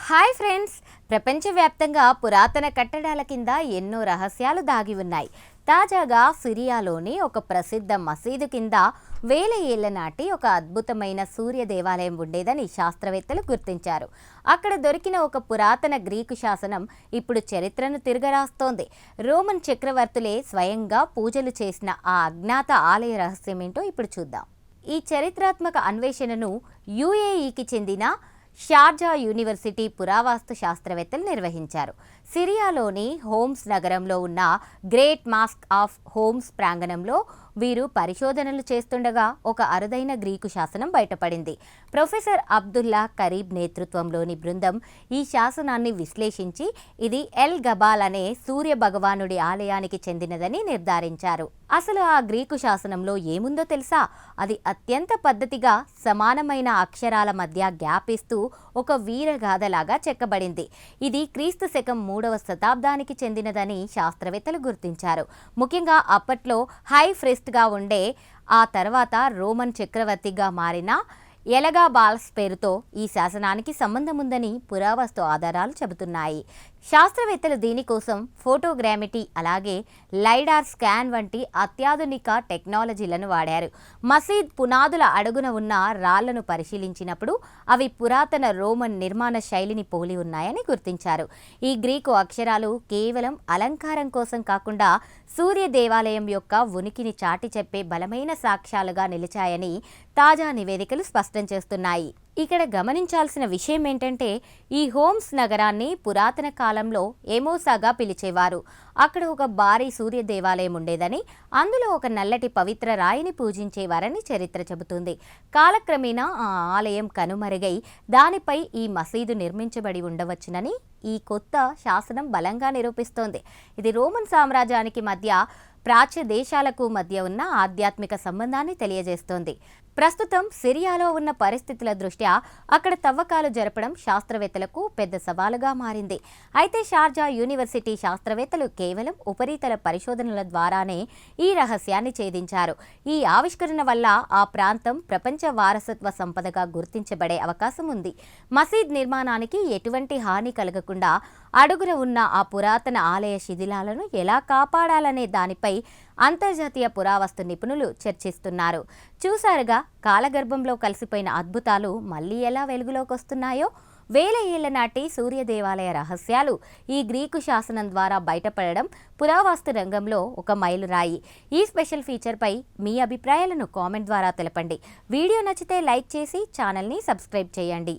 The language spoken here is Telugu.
హాయ్ ఫ్రెండ్స్, ప్రపంచవ్యాప్తంగా పురాతన కట్టడాల కింద ఎన్నో రహస్యాలు దాగి ఉన్నాయి. తాజాగా సిరియాలోని ఒక ప్రసిద్ధ మసీదు కింద వేల ఏళ్ల నాటి ఒక అద్భుతమైన సూర్య దేవాలయం ఉండేదని శాస్త్రవేత్తలు గుర్తించారు. అక్కడ దొరికిన ఒక పురాతన గ్రీకు శాసనం ఇప్పుడు చరిత్రను తిరగరాస్తోంది. రోమన్ చక్రవర్తులే స్వయంగా పూజలు చేసిన ఆ అజ్ఞాత ఆలయ రహస్యమేంటో ఇప్పుడు చూద్దాం. ఈ చరిత్రాత్మక అన్వేషణను యుఏఈకి చెందిన షార్జా యూనివర్సిటీ పురావస్తు శాస్త్రవేత్తలు నిర్వహించారు. సిరియాలోని హోమ్స్ నగరంలో ఉన్న గ్రేట్ మాస్క్ ఆఫ్ హోమ్స్ ప్రాంగణంలో వీరు పరిశోధనలు చేస్తుండగా ఒక అరుదైన గ్రీకు శాసనం బయటపడింది. ప్రొఫెసర్ అబ్దుల్లా కరీబ్ నేతృత్వంలోని బృందం ఈ శాసనాన్ని విశ్లేషించి ఇది ఎల్ గబాల్ అనే సూర్య భగవానుడి ఆలయానికి చెందినదని నిర్ధారించారు. అసలు ఆ గ్రీకు శాసనంలో ఏముందో తెలుసా? అది అత్యంత పద్ధతిగా సమానమైన అక్షరాల మధ్య గ్యాప్ ఇస్తూ ఒక వీరగాథలాగా చెక్కబడింది. ఇది క్రీస్తు శకం 3వ శతాబ్దానికి చెందినదని శాస్త్రవేత్తలు గుర్తించారు. ముఖ్యంగా అప్పట్లో హై ప్రీస్ట్గా ఉండే, ఆ తర్వాత రోమన్ చక్రవర్తిగా మారిన ఎలగాబాల్స్ పేరుతో ఈ శాసనానికి సంబంధం ఉందని పురావస్తు ఆధారాలు చెబుతున్నాయి. శాస్త్రవేత్తలు దీనికోసం ఫోటోగ్రామెట్రీ అలాగే లైడార్ స్కాన్ వంటి అత్యాధునిక టెక్నాలజీలను వాడారు. మసీద్ పునాదుల అడుగున ఉన్న రాళ్లను పరిశీలించినప్పుడు అవి పురాతన రోమన్ నిర్మాణ శైలిని పోలి ఉన్నాయని గుర్తించారు. ఈ గ్రీకు అక్షరాలు కేవలం అలంకారం కోసం కాకుండా సూర్య దేవాలయం యొక్క ఉనికిని చాటి చెప్పే బలమైన సాక్ష్యాలుగా నిలిచాయని తాజా నివేదికలు స్పష్టం చేస్తున్నాయి. ఇక్కడ గమనించాల్సిన విషయం ఏంటంటే, ఈ హోమ్స్ నగరాన్ని పురాతన కాలంలో ఎమోసాగా పిలిచేవారు. అక్కడ ఒక భారీ సూర్య దేవాలయం ఉండేదని, అందులో ఒక నల్లటి పవిత్ర రాయిని పూజించేవారని చరిత్ర చెబుతుంది. కాలక్రమేణా ఆ ఆలయం కనుమరుగై దానిపై ఈ మసీదు నిర్మించబడి ఉండవచ్చునని ఈ కొత్త శాసనం బలంగా నిరూపిస్తోంది. ఇది రోమన్ సామ్రాజ్యానికి మధ్య, ప్రాచ్య దేశాలకు మధ్య ఉన్న ఆధ్యాత్మిక సంబంధాన్ని తెలియజేస్తోంది. ప్రస్తుతం సిరియాలో ఉన్న పరిస్థితుల దృష్ట్యా అక్కడ తవ్వకాలు జరపడం శాస్త్రవేత్తలకు పెద్ద సవాలుగా మారింది. అయితే షార్జా యూనివర్సిటీ శాస్త్రవేత్తలు కేవలం ఉపరితల పరిశోధనల ద్వారానే ఈ రహస్యాన్ని ఛేదించారు. ఈ ఆవిష్కరణ వల్ల ఆ ప్రాంతం ప్రపంచ వారసత్వ సంపదగా గుర్తించబడే అవకాశం ఉంది. మసీద్ నిర్మాణానికి ఎటువంటి హాని కలగకుండా అడుగున ఉన్న ఆ పురాతన ఆలయ శిథిలాలను ఎలా కాపాడాలనే దానిపై అంతర్జాతీయ పురావస్తు నిపుణులు చర్చిస్తున్నారు. చూసారుగా, కాలగర్భంలో కలిసిపోయిన అద్భుతాలు మళ్ళీ ఎలా వెలుగులోకి వస్తున్నాయో. వేల ఏళ్ల నాటి సూర్య దేవాలయ రహస్యాలు ఈ గ్రీకు శాసనం ద్వారా బయటపడడం పురావస్తు రంగంలో ఒక మైలురాయి. ఈ స్పెషల్ ఫీచర్పై మీ అభిప్రాయాలను కామెంట్ ద్వారా తెలపండి. వీడియో నచ్చితే లైక్ చేసి ఛానల్ని సబ్స్క్రైబ్ చేయండి.